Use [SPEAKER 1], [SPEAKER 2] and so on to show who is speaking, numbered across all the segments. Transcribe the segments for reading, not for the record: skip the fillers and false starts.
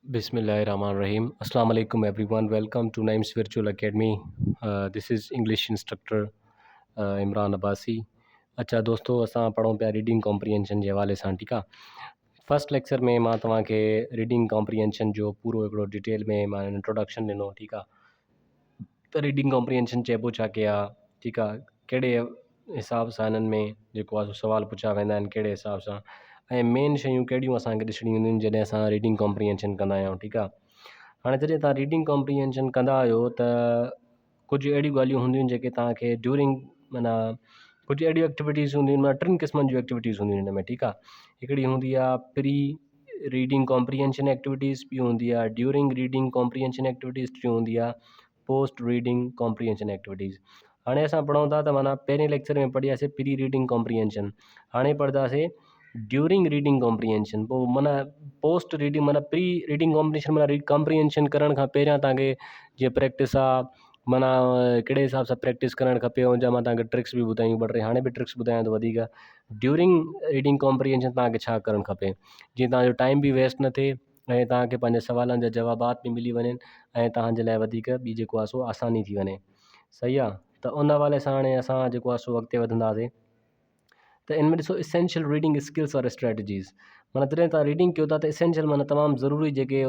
[SPEAKER 1] Bismillahirrahmanirrahim. Assalamu alaikum everyone. Welcome to Naim's Virtual Academy. This is English instructor Imran Abbasi. अच्छा दोस्तों, असां पढ़ूं पिया रीडिंग कॉम्प्रीहेंशन जे हवाले सां, ठीकु आहे। फस्ट लेक्चर में मां तव्हांखे रीडिंग कॉम्प्रीहेंशन जो पूरो हिकिड़ो डिटेल में मां इंट्रोडक्शन ॾिनो, ठीकु आहे। त रीडिंग कॉम्प्रीहेंशन चइबो छा के आहे, ठीकु आहे, कहिड़े हिसाब सां हिननि में जेको आहे सो सुवाल पुछा वेंदा आहिनि, कहिड़े हिसाब सां, ऐं मेन शयूं कहिड़ियूं असांखे ॾिसणियूं हूंदियूं आहिनि जॾहिं असां रीडिंग कॉम्प्रीहेंशन कंदा आहियूं, ठीकु आहे। हाणे जॾहिं तव्हां रीडिंग कॉम्प्रीहेंशन कंदा आहियो त कुझु अहिड़ियूं ॻाल्हियूं हूंदियूं आहिनि जेके तव्हांखे ड्यूरिंग माना कुझु अहिड़ियूं एक्टिविटीज़ हूंदियूं आहिनि, माना टिनि क़िस्मनि जूं एक्टिविटीज़ हूंदियूं आहिनि हिन में, ठीकु आहे। हिकिड़ी हूंदी आहे प्री रीडिंग कॉम्प्रीहेंशन एक्टिविटीज़, ॿी हूंदी आहे during reading comprehension activities, T हूंदी आहे पोस्ट रीडिंग कॉम्प्रीहेंशन एक्टिविटीज़। हाणे असां पढ़ूं था त माना पहिरें लेक्चर में पढ़ियासीं प्री रीडिंग कॉम्प्रीहेंशन, हाणे पढ़ंदासीं ड्यूरिंग रीडिंग कॉम्प्रीहेंशन। पोइ माना पोस्ट रीडिंग माना प्री रीडिंग कॉम्प्रीहेंशन माना कॉम्प्रीहेंशन करण खां पहिरियां तव्हांखे जीअं प्रैक्टिस आहे, माना कहिड़े हिसाब सां प्रैक्टिस करणु खपे, उन जा मां तव्हांखे ट्रिक्स बि ॿुधायूं, ॿ टे हाणे बि ट्रिक्स ॿुधायां थो वधीक। ड्यूरिंग रीडिंग कॉम्प्रीहेंशन तव्हांखे छा करणु खपे, जीअं तव्हांजो टाइम बि वेस्ट न थिए ऐं तव्हांखे पंहिंजे सवालनि जा जवाबात बि मिली वञनि ऐं तव्हांजे लाइ वधीक ॿी जेको आहे सो आसानी थी वञे, सही आहे। त उन हवाले सां हाणे असां जेको आहे सो अॻिते वधंदासीं। त इनमें ॾिसो इसेंशियल रीडिंग स्किल्स और स्ट्रेटजीज़, माना जॾहिं तव्हां रीडिंग कयो था त इसेंशियल माना तमामु ज़रूरी जेके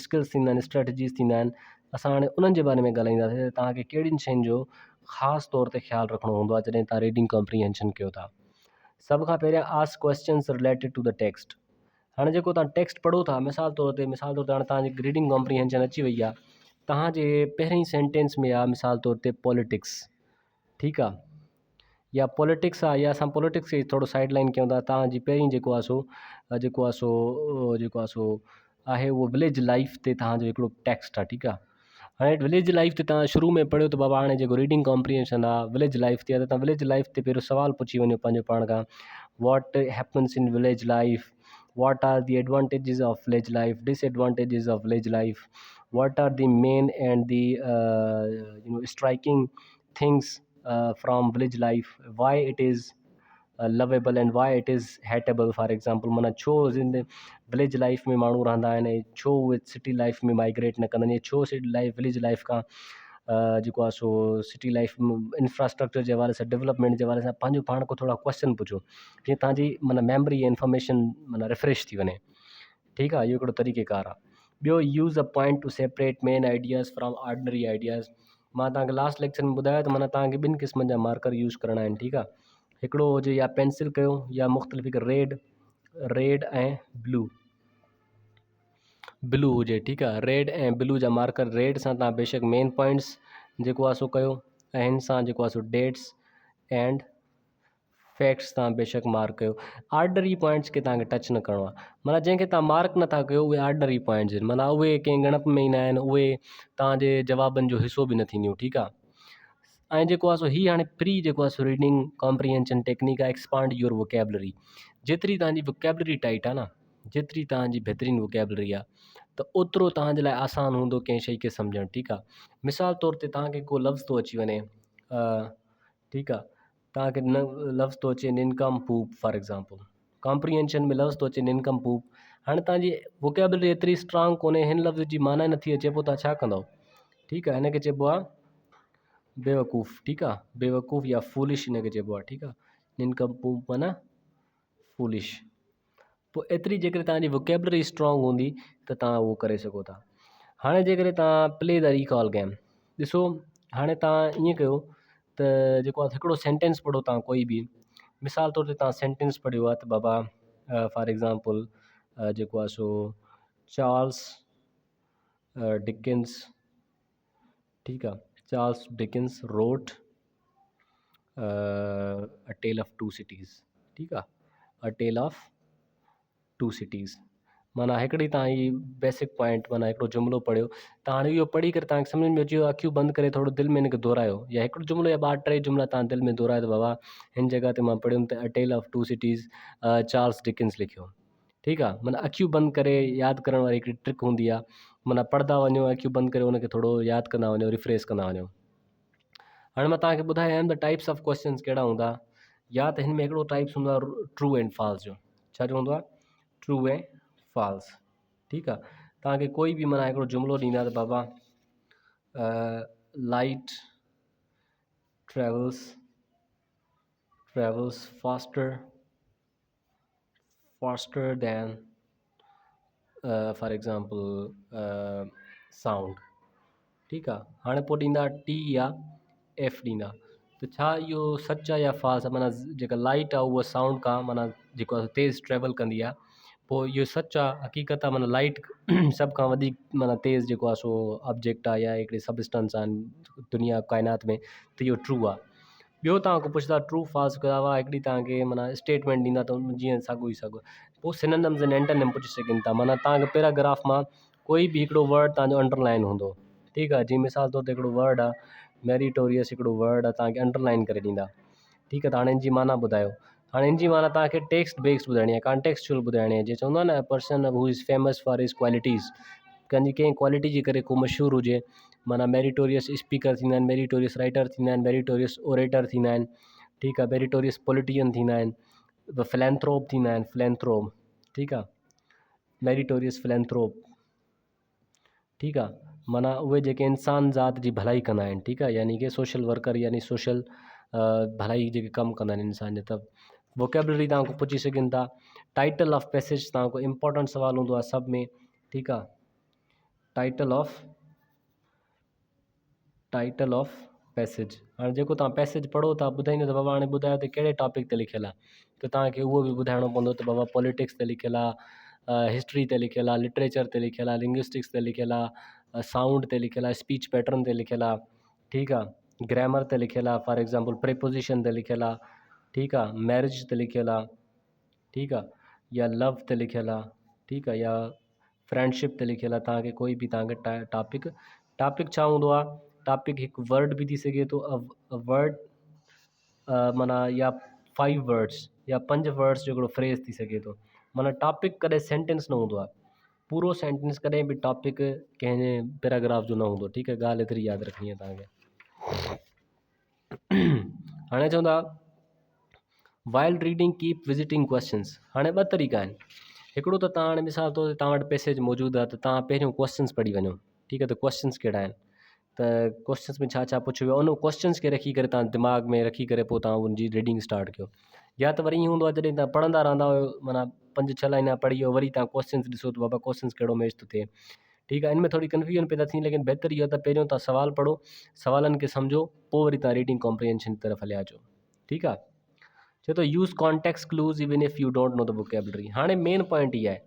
[SPEAKER 1] स्किल्स थींदा आहिनि, स्ट्रेटजीज़ थींदा आहिनि, असां हाणे उन्हनि जे बारे में ॻाल्हाईंदासीं। तव्हांखे कहिड़ियुनि शयुनि जो ख़ासि तौर ते ख़्यालु रखिणो हूंदो आहे जॾहिं तव्हां रीडिंग कॉम्प्रीहेंशन कयो था। सभ खां पहिरियां ask questions related to the text. हाणे जेको तव्हां टेक्स्ट पढ़ो था, मिसाल तौर ते हाणे तव्हांजी रीडिंग कॉम्प्रीहेंशन अची वई आहे, तव्हांजे पहिरीं सेंटेंस में आहे मिसाल तौर ते पॉलिटिक्स, ठीकु आहे, या पॉलिटिक्स आहे, या असां पॉलिटिक्स खे थोरो साइड लाइन कयूं था। तव्हांजी पहिरीं जेको आहे सो आहे उहो विलेज लाइफ ते तव्हांजो हिकिड़ो टेक्स्ट आहे, ठीकु आहे। हाणे विलेज लाइफ ते तव्हां शुरू में पढ़ियो त बाबा हाणे जेको रीडिंग कॉम्प्रीहेंशन आहे विलेज लाइफ ते आहे, त तव्हां विलेज लाइफ ते पहिरियों सुवाल पुछी वञो पंहिंजो पाण खां, what happens in village life, what are the advantages of village life, disadvantages of village life, what are the main and the striking things from village life, why it is lovable and why it is hateable, for example, माना छो village life में माण्हू रहंदा आहिनि, छो उहे city life में migrate न कंदा आहिनि, छो सिटी लाइफ विलेज लाइफ खां जेको आहे सो सिटी लाइफ इंफ्रास्ट्रक्चर जे हवाले सां, डेवलपमेंट जे हवाले सां पंहिंजो पाण खां थोरा क्वेश्चन पुछो, जीअं तव्हांजी माना मेमरी इंफॉर्मेशन माना रिफ्रेश थी वञे, ठीकु आहे। इहो हिकिड़ो तरीक़ेकार आहे। ॿियो, use a point to separate main ideas from ordinary ideas. मां तव्हांखे लास्ट लेक्चर में ॿुधायो त माना तव्हांखे ॿिनि क़िस्मनि जा मार्कर यूज़ करणा आहिनि, ठीकु आहे। हिकिड़ो हुजे या पेंसिल कयो या मुख़्तलिफ़ रेड ऐं ब्लू हुजे, ठीकु आहे। रेड ऐं ब्लू जा मार्कर, रेड सां तव्हां बेशक मेन पॉइंट्स जेको आहे सो कयो, ऐं हिन सां जेको आहे सो डेट्स एंड फैक्ट्स तव्हां बेशक मार्क कयो। आर्डनरी पॉइंट्स खे तव्हांखे टच न करिणो आहे, माना जंहिंखे तव्हां मार्क नथा कयो उहे आर्डनरी पॉइंट्स आहिनि, माना उहे कंहिं ॻणप में ई न आहिनि, उहे तव्हांजे जवाबनि जो हिसो बि न थींदियूं, ठीकु आहे। ऐं जेको आहे सो हीअ हाणे प्री जेको आहे सो रीडिंग कॉम्प्रीहेंशन टेक्निक आहे, एक्सपांड योर वोकेबलरी। जेतिरी तव्हांजी वोकेबलरी टाइट आहे न, जेतिरी तव्हांजी बहितरीनु वोकेबलरी आहे, त ओतिरो तव्हांजे लाइ आसानु हूंदो कंहिं शइ खे सम्झणु, ठीकु आहे। मिसाल तौर ते तव्हांखे को लफ़्ज़ थो अची वञे, ठीकु आहे, तव्हांखे लफ़्ज़ थो अचे निनकम्पूप फॉर एग्ज़ाम्पल, कॉम्प्रीहेंशन में लफ़्ज़ थो अचे निनकम्पूप। हाणे तव्हांजी वोकेबलरी एतिरी स्ट्रांग कोन्हे, हिन लफ़्ज़ जी माना नथी अचे, पोइ तव्हां छा कंदव, ठीकु आहे। हिनखे चइबो आहे बेवकूफ़, ठीकु आहे, बेवकूफ़ या फूलिश हिनखे चइबो आहे, ठीकु आहे। निनकम्पूप माना फूलिश। पोइ एतिरी जेकॾहिं तव्हांजी वोकेबलरी स्ट्रॉन्ग हूंदी त तव्हां उहो करे सघो था। हाणे जेकॾहिं तव्हां प्ले द रिकॉल गेम, ॾिसो हाणे तव्हां ईअं कयो त जेको आहे हिकिड़ो सेंटेंस पढ़ो तव्हां कोई बि, मिसाल तौर ते तव्हां सेंटेंस पढ़ियो आहे त बाबा फॉर एग्ज़ाम्पल जेको आहे सो चार्ल्स डिकिंस, ठीकु आहे, Charles Dickens wrote a tale of two cities, ठीकु आहे, a tale of two cities. माना हिकिड़ी तव्हां ही बेसिक पॉइंट माना हिकिड़ो जुमिलो पढ़ियो, तव्हां हाणे इहो पढ़ी करे तव्हांखे सम्झ में अची वियो, अखियूं बंदि करे थोरो दिलि में हिनखे दोहरायो, या हिकिड़ो जुमिलो या ॿ टे जुमिला तव्हां दिलि में दोहरायो त बाबा हिन जॻह ते मां पढ़ियुमि त a tale of two cities Charles Dickens लिखियो, ठीकु आहे। माना अखियूं बंदि करे यादि करण वारी हिकिड़ी ट्रिक हूंदी आहे, माना पढ़ंदा वञो, अखियूं बंदि करे हुनखे थोरो यादि कंदा वञो, रिफ्रेश कंदा वञो। हाणे मां तव्हांखे ॿुधायां द टाइप्स ऑफ क्वेश्चन्स कहिड़ा हूंदा, या त हिन में हिकिड़ो टाइप्स हूंदो आहे ट्रू एंड फॉल्स जो, छा जो हूंदो आहे ट्रू ऐं फॉल्स, ठीकु आहे। तव्हांखे कोई बि माना हिकिड़ो जुमिलो ॾींदा त बाबा light travels faster than for example sound. ठीकु आहे, हाणे पोइ ॾींदा टी या एफ ॾींदा, त छा इहो सच आहे या फाल्स आहे? माना जेका लाइट आहे उहा साउंड खां माना जेको आहे तेज़ ट्रेवल कंदी आहे, पोइ इहो सच आहे, हक़ीक़त आहे? माना लाइट सभ खां वधीक माना तेज़ जेको आहे सो ऑब्जेक्ट आहे या हिकिड़ी सबस्टेंस आहे दुनिया काइनात में, त इहो ट्रू आहे। ॿियो तव्हांखां पुछंदा ट्रू फाल्स कया हुआ, हिकिड़ी तव्हांखे माना स्टेटमेंट ॾींदा त जीअं साॻियो ई साॻियो। पोइ सिनोनिम्स एंड एंटोनिम पुछी सघनि था, माना तव्हांखे पैराग्राफ मां कोई बि हिकिड़ो वर्ड तव्हांजो अंडरलाइन हूंदो, ठीकु आहे, जीअं मिसाल तौर ते हिकिड़ो वर्ड आहे मेरिटोरियस, हिकिड़ो वर्ड आहे तव्हांखे अंडरलाइन करे ॾींदा, ठीकु आहे। त हाणे हिन जी माना ॿुधायो। हाणे हिन जी माना तव्हांखे टेक्स्ट बेस्ड ॿुधाइणी आहे, कॉन्टेक्सचुअल ॿुधाइणी आहे। जीअं चवंदो आहे न, person who is famous for हिज क्वालिटीज़, कंहिं क्वालिटी जे करे को मशहूरु हुजे, माना मेरिटोरियस स्पीकर थींदा आहिनि, मेरिटोरियस राइटर थींदा आहिनि, मेरिटोरियस ओरेटर थींदा आहिनि, ठीकु आहे, मेरिटोरियस पॉलिटिशियन थींदा आहिनि, फिलैंथ्रोप थींदा आहिनि, फिलैंथ्रोप, ठीकु आहे, मेरिटोरियस फिलैंथ्रोप, ठीकु आहे, माना उहे जेके इंसान ज़ात जी भलाई कंदा आहिनि, ठीकु आहे, यानी कि सोशल वर्कर, यानी सोशल भलाई जेके कमु कंदा आहिनि इंसान जे। त वोकेबलरी तव्हांखो पुछी सघनि था। टाइटल ऑफ पैसेज तव्हांखो इम्पोर्टेंट सुवाल हूंदो आहे सभ में, ठीकु आहे, टाइटल ऑफ पैसेज। हाणे जेको तव्हां पैसेज पढ़ो था ॿुधाईंदो त बाबा हाणे ॿुधायो त कहिड़े टॉपिक ते लिखियलु आहे, त तव्हांखे उहो बि ॿुधाइणो पवंदो त बाबा पॉलिटिक्स ते लिखियलु आहे, हिस्ट्री ते लिखियलु आहे, लिटरेचर ते लिखियलु आहे, लिंग्विस्टिक्स ते लिखियलु आहे, साउंड ते लिखियलु आहे, स्पीच पैटर्न ते लिखियलु आहे, ठीकु आहे, ग्रामर ते लिखियलु आहे, फॉर एग्ज़ाम्पल प्रीपोजिशन ते लिखियलु आहे, ठीकु आहे, मैरिज ते लिखियलु आहे, ठीकु आहे, या लव ते लिखियलु आहे, ठीकु आहे, या फ्रेंडशिप ते लिखियलु आहे। तव्हांखे कोई बि तव्हांखे टॉपिक छा हूंदो आहे? टॉपिक हिकु वर्ड बि थी सघे थो, वर्ड माना या 5 वर्ड्स या 5 वर्ड्स जो हिकिड़ो फ्रेज़ थी सघे थो। माना टॉपिक कॾहिं सेंटेंस न हूंदो आहे, पूरो सेंटेंस कॾहिं बि टॉपिक कंहिं पैराग्राफ जो न हूंदो, ठीकु आहे, ॻाल्हि एतिरी यादि रखणी आहे तव्हांखे। हाणे चवंदा while reading keep visiting questions. हाणे ॿ तरीक़ा आहिनि, हिकिड़ो त तव्हां हाणे मिसाल तौर ते तव्हां वटि पैसेज मौजूदु आहे, त तव्हां पहिरियों क्वेश्चन्स पढ़ी वञो, ठीकु आहे, त क्वेश्चन्स कहिड़ा आहिनि, त क्वेश्चन्स में छा छा पुछियो वियो, उन क्वेश्चन्स खे रखी करे तव्हां दिमाग़ में रखी करे पोइ तव्हां उनजी रीडिंग स्टार्ट कयो। या त वरी ईअं हूंदो आहे जॾहिं तव्हां पढ़ंदा रहंदा आहियो, माना 5-6 लाइना पढ़ी वियो, वरी तव्हां क्वेश्चन्स ॾिसो त बाबा क्वेश्चन्स कहिड़ो मैच थो थिए, ठीकु आहे, इनमें थोरी कन्फ्यूजन पैदा थी, लेकिन बहितर इहो त पहिरियों तव्हां सवाल पढ़ो, सवालनि खे सम्झो, पोइ वरी तव्हां रीडिंग कॉम्प्रिहेंशन की तरफ़ हलिया अचो, ठीकु आहे। चए थो use context clues even if you don't know the vocabulary. हाणे मेन पॉइंट इहा आहे,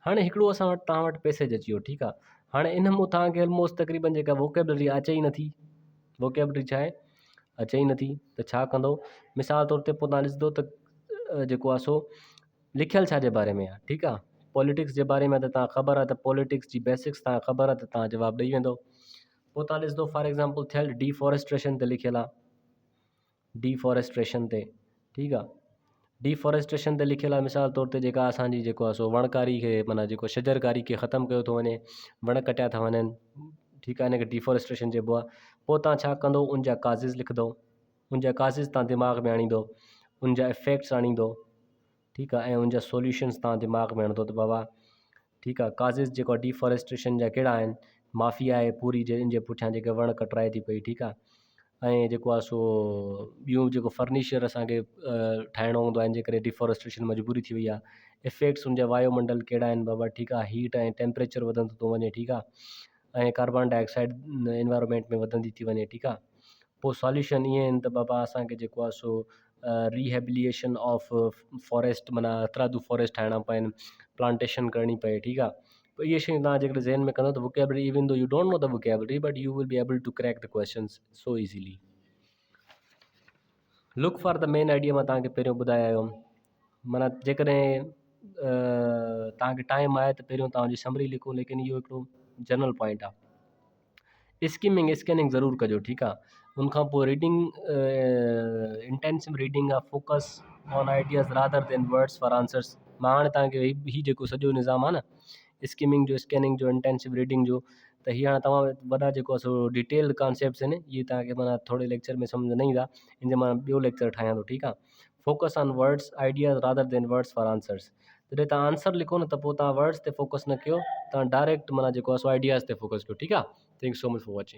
[SPEAKER 1] हाणे हिकिड़ो असां वटि तव्हां वटि पैसेज अची वियो, ठीकु आहे, हाणे इन मां तव्हांखे ऑलमोस्ट तक़रीबन जेका वोकेबलरी अचे ई नथी, वोकेबलरी छा आहे, अचे ई नथी, त छा कंदो? मिसाल तौर ते पोइ तव्हां ॾिसंदो त जेको आहे सो लिखियलु छा जे बारे में आहे, ठीकु आहे, पॉलिटिक्स जे बारे में त तव्हां ख़बर आहे, त पॉलिटिक्स जी बेसिक्स तव्हां ख़बर आहे, त तव्हां जवाबु ॾेई वेंदो। पोइ तव्हां ॾिसंदो फॉर एग्ज़ाम्पल थियल डिफॉरेस्ट्रेशन ते लिखियलु आहे, डिफॉरेस्ट्रेशन ते, ठीकु आहे, डिफॉरेस्ट्रेशन ते लिखियलु आहे, मिसाल तौर ते जेका असांजी जेको आहे सो वणकारी खे माना जेको शजरकारी खे ख़तमु कयो थो वञे, वण कटिया था वञनि, ठीकु आहे, हिनखे डिफॉरेस्ट्रेशन चइबो आहे। पोइ तव्हां छा कंदो? उनजा काज़िज़ लिखंदो, उनजा काज़िज़ तव्हां दिमाग़ में आणींदो, उनजा इफेक्ट्स आणींदो, ठीकु आहे, ऐं उनजा सॉल्यूशन्स तव्हां दिमाग़ में आणंदो त बाबा, ठीकु आहे, काज़िज़ जेको आहे डिफॉरेस्ट्रेशन जा कहिड़ा आहिनि, माफ़िया आहे पूरी जे पुठियां जेके वण कटराए थी पई, ठीकु आहे, ऐं जेको आहे सो ॿियूं जेको फर्नीचर असांखे ठाहिणो हूंदो आहे, इन जे करे डिफॉरेस्ट्रेशन मजबूरी थी वई आहे। इफेक्ट्स उनजा वायुमंडल कहिड़ा आहिनि बाबा, ठीकु आहे, हीट ऐं टेम्परेचर वधंदो थो वञे, ठीकु आहे, ऐं कार्बन डाइऑक्साइड एनवायरनमेंट में वधंदी थी वञे, ठीकु आहे। पोइ सॉल्यूशन ईअं आहिनि त बाबा असांखे जेको आहे सो रिहेबिलिएशन ऑफ फॉरेस्ट, माना हथरादू फॉरेस्ट ठाहिणा पवनि, प्लांटेशन करणी पए, ठीकु आहे। पोइ इहे शयूं तव्हां जेकॾहिं ज़हन में कंदो त vocabulary even though you don't know the vocabulary but you will be able to crack the questions so easily. Look for the main idea मां तव्हांखे पहिरियों ॿुधायो, माना जेकॾहिं तव्हांखे टाइम आहे त पहिरियों तव्हांजी समरी लिखो, लेकिन इहो हिकिड़ो जनरल पॉइंट आहे। स्कैनिंग ज़रूरु कजो, ठीकु आहे, उनखां पोइ रीडिंग इंटेंसिव रीडिंग आहे, focus on ideas rather than words for answers. मां हाणे तव्हांखे हीउ जेको सॼो निज़ाम आहे न, स्किमिंग जो, स्कैनिंग जो, इंटेंसिव रीडिंग जो, त हीअ हाणे तव्हां वॾा जेको आहे सो डिटेल्ड कॉन्सेप्ट्स आहिनि, इहे तव्हांखे माना थोरे लेक्चर में सम्झ न ईंदा, इन जे मां ॿियो लेक्चर ठाहियां थो, ठीकु आहे। Focus on words ideas rather than words for answers. जॾहिं तव्हां आंसर लिखो न त पोइ तव्हां वर्ड्स ते फोकस न कयो, तव्हां डायरेक्ट माना जेको आहे सो आइडियाज़ ते फोकस कयो, ठीकु आहे। Thanks so much for watching.